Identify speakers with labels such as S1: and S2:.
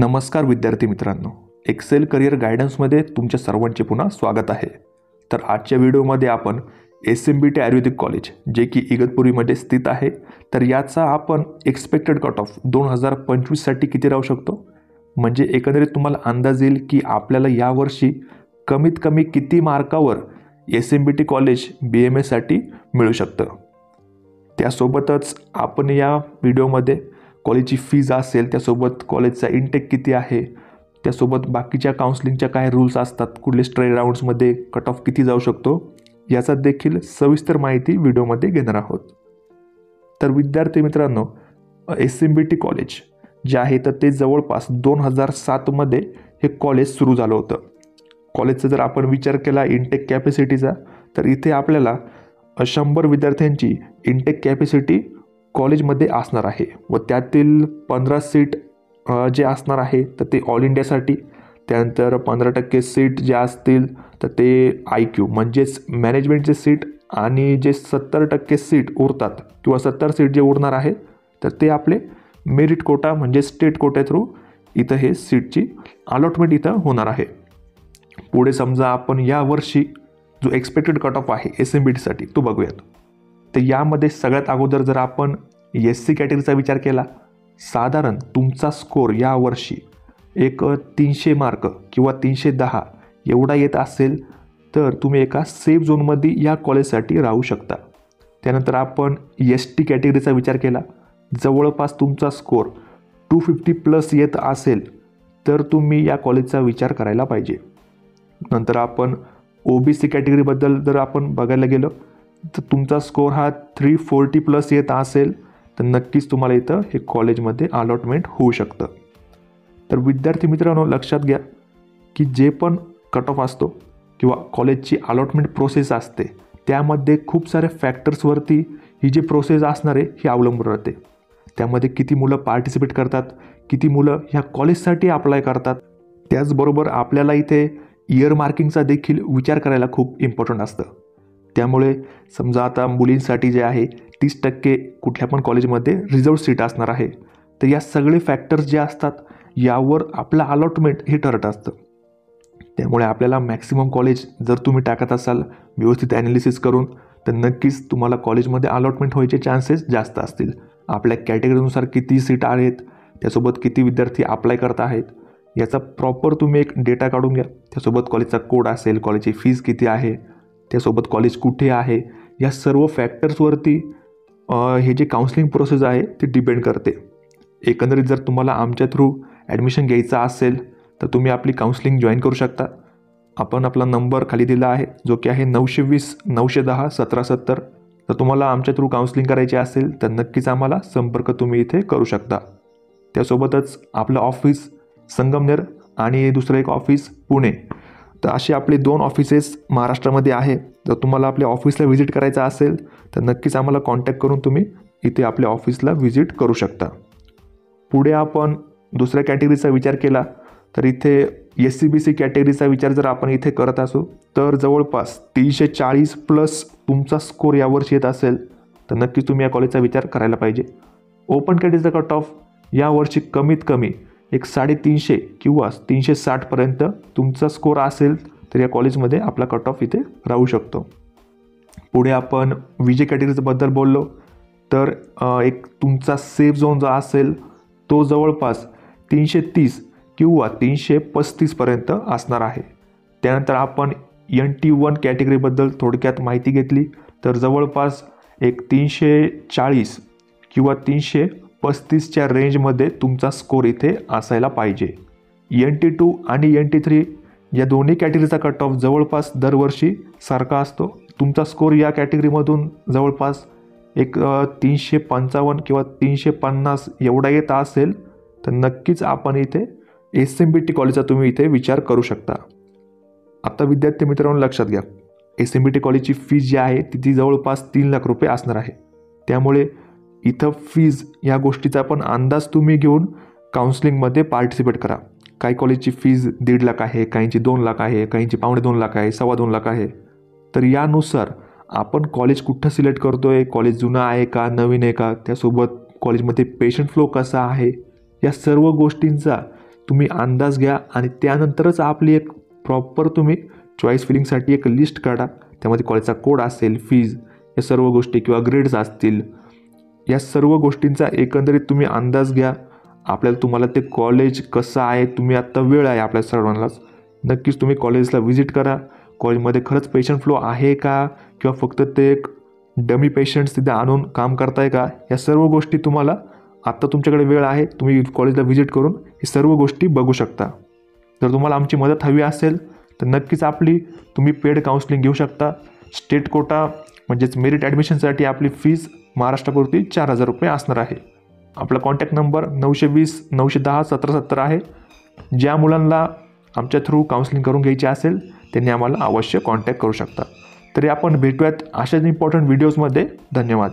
S1: नमस्कार विद्यार्थी मित्रांनो, एक्सेल करिअर गायडन्समध्ये तुमच्या सर्वांचे पुन्हा स्वागत आहे. तर आजच्या व्हिडिओमध्ये आपण SMBT आयुर्वेदिक कॉलेज जे की इगतपुरीमध्ये स्थित आहे, तर याचा आपण एक्सपेक्टेड कट ऑफ 2025साठी किती राहू शकतो, म्हणजे एकंदरीत तुम्हाला अंदाज येईल की आपल्याला यावर्षी कमीत कमी किती मार्कावर SMBT कॉलेज BMSसाठी मिळू शकतं. त्यासोबतच आपण या व्हिडिओमध्ये कॉलेजची फीज असेल, त्यासोबत कॉलेजचा इनटेक किती आहे, त्यासोबत बाकीच्या काउन्सिलिंगच्या काय रूल्स असतात, कुठले स्ट्रे राऊंड्समध्ये कट ऑफ किती जाऊ शकतो, याचा देखील सविस्तर माहिती व्हिडिओमध्ये घेणार आहोत. तर विद्यार्थी मित्रांनो, SMBT कॉलेज जे आहे तर ते जवळपास 2007मध्ये हे कॉलेज सुरू झालं होतं. कॉलेजचा जर आपण विचार केला इनटेक कॅपॅसिटीचा, तर इथे आपल्याला 100 विद्यार्थ्यांची इनटेक कॅपॅसिटी कॉलेजमध्ये असणार आहे व त्यातील 15 सीट जे असणार आहे तर ते ऑल इंडियासाठी, त्यानंतर 15% सीट जे असतील तर ते IQ म्हणजेच मॅनेजमेंटचे सीट, आणि जे 70% सीट उरतात किंवा 70 सीट जे उरणार आहे तर ते आपले मेरिट कोटा म्हणजे स्टेट कोट्या थ्रू इथं हे सीटची अलॉटमेंट इथं होणार आहे. पुढे समजा आपण यावर्षी जो एक्सपेक्टेड कट ऑफ आहे SMBTसाठी तो बघूयात. तर यामध्ये सगळ्यात अगोदर जर आपण SC कॅटेगरीचा विचार केला, साधारण तुमचा स्कोर यावर्षी एक 300 मार्क किंवा 310 एवढा येत असेल तर तुम्ही एका सेफ झोनमध्ये या कॉलेजसाठी राहू शकता. त्यानंतर आपण ST कॅटेगरीचा विचार केला, जवळपास तुमचा स्कोर 250+ येत असेल तर तुम्ही या कॉलेजचा विचार करायला पाहिजे. नंतर आपण OBC कॅटेगरीबद्दल जर आपण बघायला गेलो तर तुमचा स्कोर हा 340+ येत असेल तर नक्कीच तुम्हाला इथं हे कॉलेजमध्ये अलॉटमेंट होऊ शकतं. तर विद्यार्थी मित्रांनो, लक्षात घ्या की जे पण कट ऑफ असतो किंवा कॉलेजची अलॉटमेंट प्रोसेस असते त्यामध्ये खूप साऱ्या फॅक्टर्सवरती ही जी प्रोसेस असणार आहे ही अवलंबून राहते. त्यामध्ये किती मुलं पार्टिसिपेट करतात, किती मुलं ह्या कॉलेजसाठी अप्लाय करतात, त्याचबरोबर आपल्याला इथे इयर मार्किंगचा देखील विचार करायला खूप इम्पॉर्टंट असतं. त्यामुळे समजा आता मुलींसाठी जे आहे 30% कुठल्या पण कॉलेजमध्ये रिझर्व सीट असणार आहे, तर या सगळे फॅक्टर्स जे असतात यावर आपलं अलॉटमेंट हे ठरत असतं. त्यामुळे आपल्याला मॅक्सिमम कॉलेज जर तुम्ही टाकत असाल व्यवस्थित ॲनालिसिस करून, तर नक्कीच तुम्हाला कॉलेजमध्ये अलॉटमेंट व्हायचे चान्सेस जास्त असतील. आपल्या कॅटेगरीनुसार किती सीट आहेत, त्यासोबत किती विद्यार्थी अप्लाय करत आहेत, याचा प्रॉपर तुम्ही एक डेटा काढून घ्या. त्यासोबत कॉलेजचा कोड असेल, कॉलेजची फीज किती आहे, त्यासोबत कॉलेज कुठे आहे, या सर्व फॅक्टर्सवरती हे जे काउन्सिलिंग प्रोसेस आहे ते डिपेंड करते. एकंदरीत जर तुम्हाला आमच्या थ्रू ॲडमिशन घ्यायचं असेल तर तुम्ही आपली काउन्सिलिंग जॉईन करू शकता. आपण आपला नंबर खाली दिला आहे जो की आहे 920 910 1770. तर तुम्हाला आमच्या थ्रू काउन्सिलिंग करायची असेल तर नक्कीच आम्हाला संपर्क तुम्ही इथे करू शकता. त्यासोबतच आपलं ऑफिस संगमनेर आणि दुसरं एक ऑफिस पुणे, तर असे आपले 2 ऑफिसेस महाराष्ट्रामध्ये आहे. जर तुम्हाला आपल्या ऑफिसला व्हिजिट करायचं असेल तर नक्कीच आम्हाला कॉन्टॅक्ट करून तुम्ही इथे आपल्या ऑफिसला व्हिजिट करू शकता. पुढे आपण दुसऱ्या कॅटेगरीचा विचार केला तर इथे SCBC कॅटेगरीचा विचार जर आपण इथे करत असू तर जवळपास 340+ तुमचा स्कोर यावर्षी येत असेल तर नक्कीच तुम्ही या कॉलेजचा विचार करायला पाहिजे. ओपन कॅटेगरीचा कट ऑफ यावर्षी कमीत कमी एक 350 किंवा 360पर्यंत तुमचा स्कोर असेल तर या कॉलेजमध्ये आपला कट ऑफ इथे राहू शकतो. पुढे आपण VJ कॅटेगरीबद्दल बोललो तर एक तुमचा सेफ झोन जो असेल तो जवळपास 330 किंवा 335पर्यंत असणार आहे. त्यानंतर आपण NT1 कॅटेगरीबद्दल थोडक्यात माहिती घेतली तर जवळपास एक 340 किंवा 335च्या रेंजमध्ये तुमचा स्कोर इथे असायला पाहिजे. NT2 आणि NT3 या दोन्ही कॅटेगरीचा कट ऑफ जवळपास दरवर्षी सारखा असतो. तुमचा स्कोर या कॅटेगरीमधून जवळपास एक 355 किंवा 350 एवढा येत असेल तर नक्कीच आपण इथे SMBT कॉलेजचा तुम्ही इथे विचार करू शकता. आता विद्यार्थी मित्रांनो, लक्षात घ्या SMBT कॉलेजची फीज जी आहे ती जवळपास 3 लाख रुपये असणार आहे. त्यामुळे इथं फीज या गोष्टीचा पण अंदाज तुम्ही घेऊन काउन्सिलिंगमध्ये पार्टिसिपेट करा. काही कॉलेजची फीज 1.5 लाख आहे, काहींची 2 लाख आहे, काहींची 2.5 लाख आहे, 2.25 लाख आहे. तर यानुसार आपण कॉलेज कुठं सिलेक्ट करतो आहे, कॉलेज जुनं आहे का नवीन आहे का, त्यासोबत कॉलेजमध्ये पेशंट फ्लो कसा आहे, या सर्व गोष्टींचा तुम्ही अंदाज घ्या आणि त्यानंतरच आपली एक प्रॉपर तुम्ही चॉईस फिलिंगसाठी एक लिस्ट काढा. त्यामध्ये कॉलेजचा कोड असेल, फीज, या सर्व गोष्टी किंवा ग्रेड्स असतील, या सर्व गोष्टींचा एकंदरीत तुम्ही अंदाज घ्या. तुम्हाला ते कॉलेज कसं आहे, तुम्ही आत्ता वेळ आहे आपल्या सर्वांनाच, नक्कीच तुम्ही कॉलेजला व्हिजिट करा. कॉलेजमध्ये खरंच पेशंट फ्लो आहे का, किंवा फक्त ते एक डमी पेशंट्स तिथे आणून काम करताय का, या सर्व गोष्टी तुम्हाला आत्ता तुमच्याकडे वेळ आहे, तुम्ही कॉलेजला व्हिजिट करून ही सर्व गोष्टी बघू शकता. जर तुम्हाला आमची मदत हवी असेल तर नक्कीच तुम्ही पेड काउन्सिलिंग घेऊ शकता. स्टेट कोटा म्हणजेच मेरिट ॲडमिशनसाठी आपली फीज महाराष्ट्रापुरती 4,000 रुपये असणार आहे. आपला कॉन्टॅक्ट नंबर 920-910-1770 आहे. ज्या मुलांना आमच्या थ्रू काउन्सिलिंग करून घ्यायची असेल त्यांनी आम्हाला अवश्य कॉन्टॅक्ट करू शकता. तरी आपण भेटूयात अशाच इम्पॉर्टंट व्हिडिओजमध्ये. धन्यवाद.